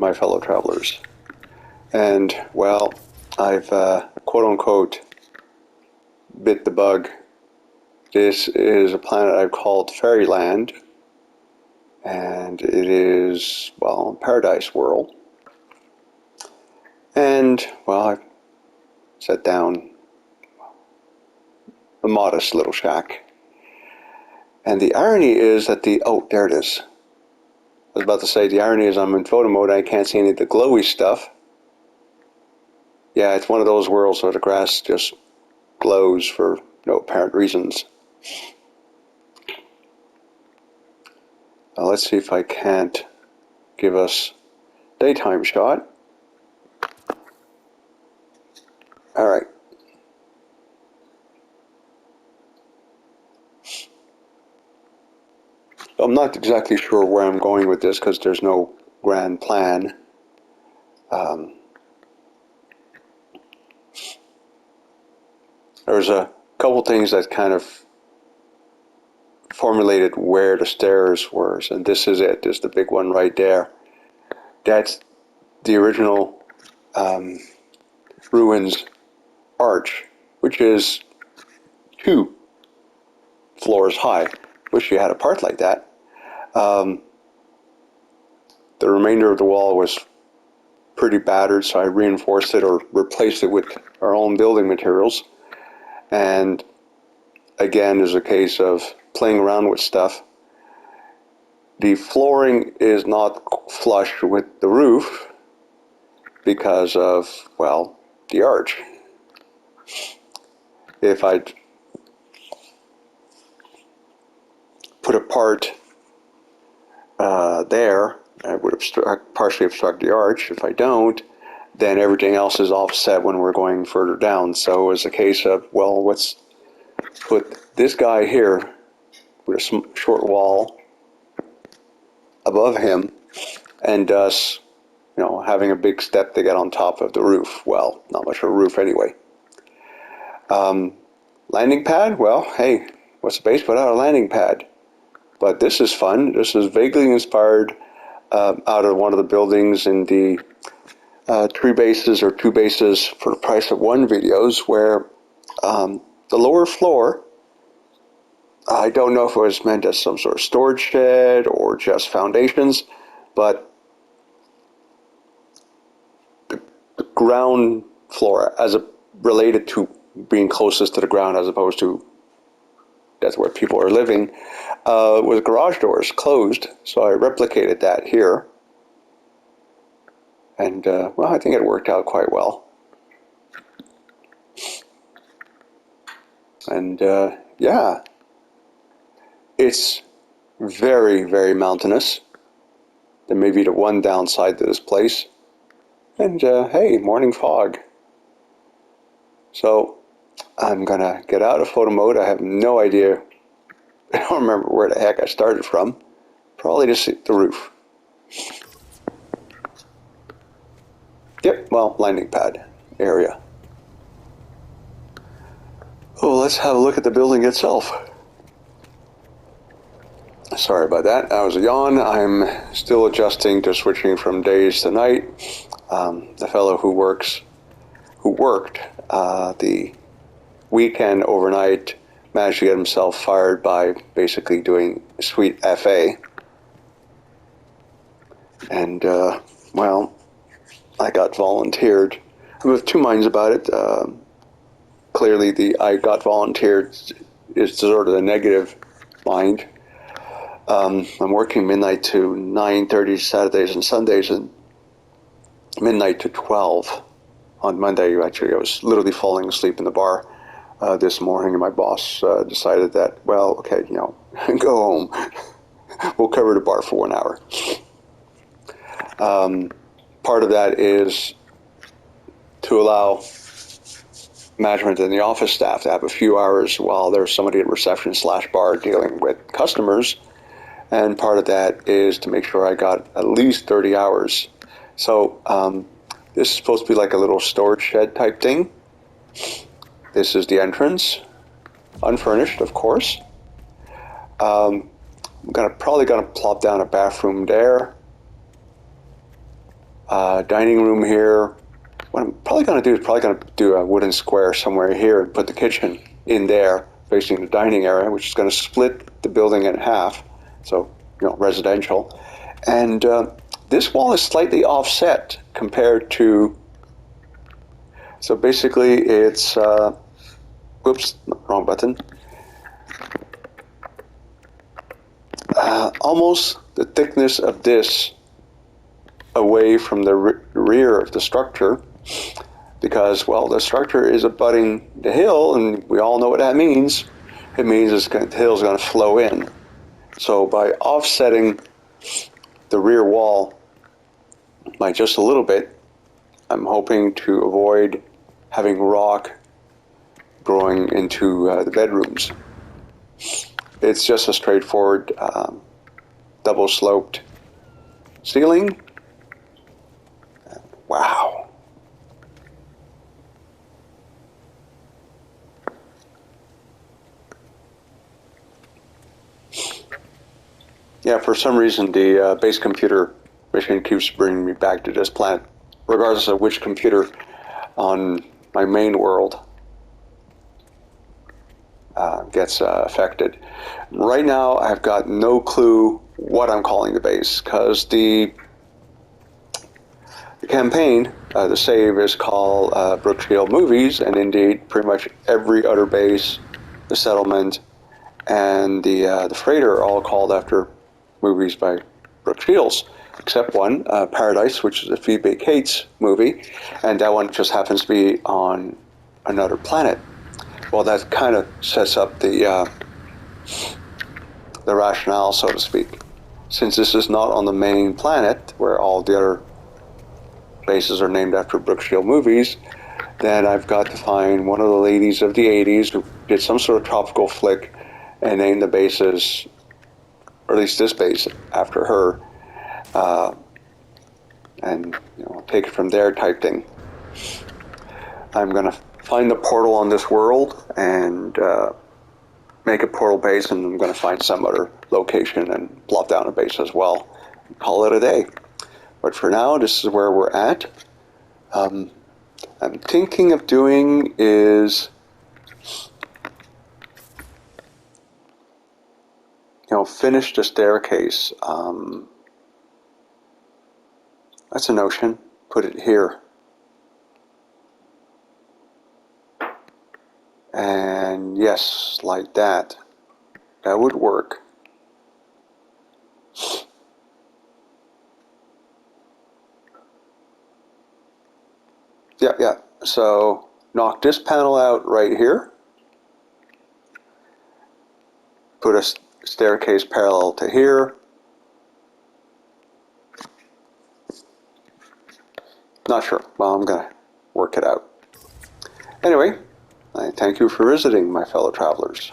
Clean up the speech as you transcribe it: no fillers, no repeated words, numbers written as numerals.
my fellow travelers. And, well, I've quote-unquote bit the bug. This is a planet I've called Fairyland, and it is, well, paradise world. And, well, I've set down a modest little shack. And the irony is that oh, there it is. I was about to say, the irony is I'm in photo mode, I can't see any of the glowy stuff. Yeah, it's one of those worlds where the grass just glows for no apparent reasons. Now let's see if I can't give us daytime shot. Alright. I'm not exactly sure where I'm going with this because there's no grand plan. There's a couple things that kind of formulated where the stairs were, and this is it. This is the big one right there. That's the original ruins arch, which is 2 floors high. Wish you had a part like that. The remainder of the wall was pretty battered, so I reinforced it or replaced it with our own building materials. And again, is a case of playing around with stuff. The flooring is not flush with the roof because of, well, the arch. If I'd put a part there, I would partially obstruct the arch. If I don't, then everything else is offset when we're going further down. So it's a case of, well, let's put this guy here with a short wall above him, and thus, you know, having a big step to get on top of the roof. Well, not much of a roof anyway. Landing pad? Well, hey, what's a base without a landing pad? But this is fun. This is vaguely inspired out of one of the buildings in the 3 bases or 2 bases for the price of 1 videos, where the lower floor, I don't know if it was meant as some sort of storage shed or just foundations, but the ground floor, as related to being closest to the ground as opposed to that's where people are living, with garage doors closed. So I replicated that here. And, well, I think it worked out quite well. And, yeah, it's very, very mountainous. There may be the one downside to this place. And, hey, morning fog. So I'm going to get out of photo mode. I have no idea. I don't remember where the heck I started from. Probably just the roof. Yep, well, landing pad area. Oh, let's have a look at the building itself. Sorry about that. That was a yawn. I'm still adjusting to switching from days to night. The fellow who worked the weekend overnight managed to get himself fired by basically doing sweet FA. And, well, I got volunteered. I'm of 2 minds about it. Clearly, the I got volunteered is sort of the negative mind. I'm working midnight to 9:30 Saturdays and Sundays, and midnight to 12 on Monday. Actually, I was literally falling asleep in the bar this morning, and my boss decided that, well, okay, you know, go home. We'll cover the bar for 1 hour. Part of that is to allow management and the office staff to have a few hours while there's somebody at reception / bar dealing with customers. And part of that is to make sure I got at least 30 hours. So this is supposed to be like a little storage shed type thing. This is the entrance, unfurnished, of course. I'm probably gonna plop down a bathroom there. Dining room here. What I'm probably going to do is do a wooden square somewhere here and put the kitchen in there, facing the dining area, which is going to split the building in half. So, residential. And this wall is slightly offset compared to. So basically, it's. Whoops, wrong button. Almost the thickness of this away from the rear of the structure, because, well, the structure is abutting the hill, and we all know what that means. It means the hill is going to flow in. So by offsetting the rear wall by just a little bit, I'm hoping to avoid having rock growing into the bedrooms. It's just a straightforward double sloped ceiling. Wow. Yeah, for some reason the base computer machine keeps bringing me back to this planet, regardless of which computer on my main world gets affected. Right now, I've got no clue what I'm calling the base, because the campaign, the save is called Brookfield Movies, and indeed, pretty much every other base, the settlement, and the freighter are all called after movies by Brooke Shields, except one, Paradise, which is a Phoebe Cates movie, and that one just happens to be on another planet. Well, that kind of sets up the rationale, so to speak. Since this is not on the main planet, where all the other bases are named after Brooke Shields movies, then I've got to find one of the ladies of the 80s who did some sort of tropical flick and name the bases, or at least this base, after her, and take it from there type thing. I'm going to find the portal on this world and make a portal base, and I'm going to find some other location and plop down a base as well. Call it a day. But for now, this is where we're at. I'm thinking of doing is, finish the staircase. That's a notion. Put it here. And yes, like that. That would work. Yeah. So knock this panel out right here. Put a staircase parallel to here. Not sure. Well, I'm going to work it out. Anyway, I thank you for visiting, my fellow travelers.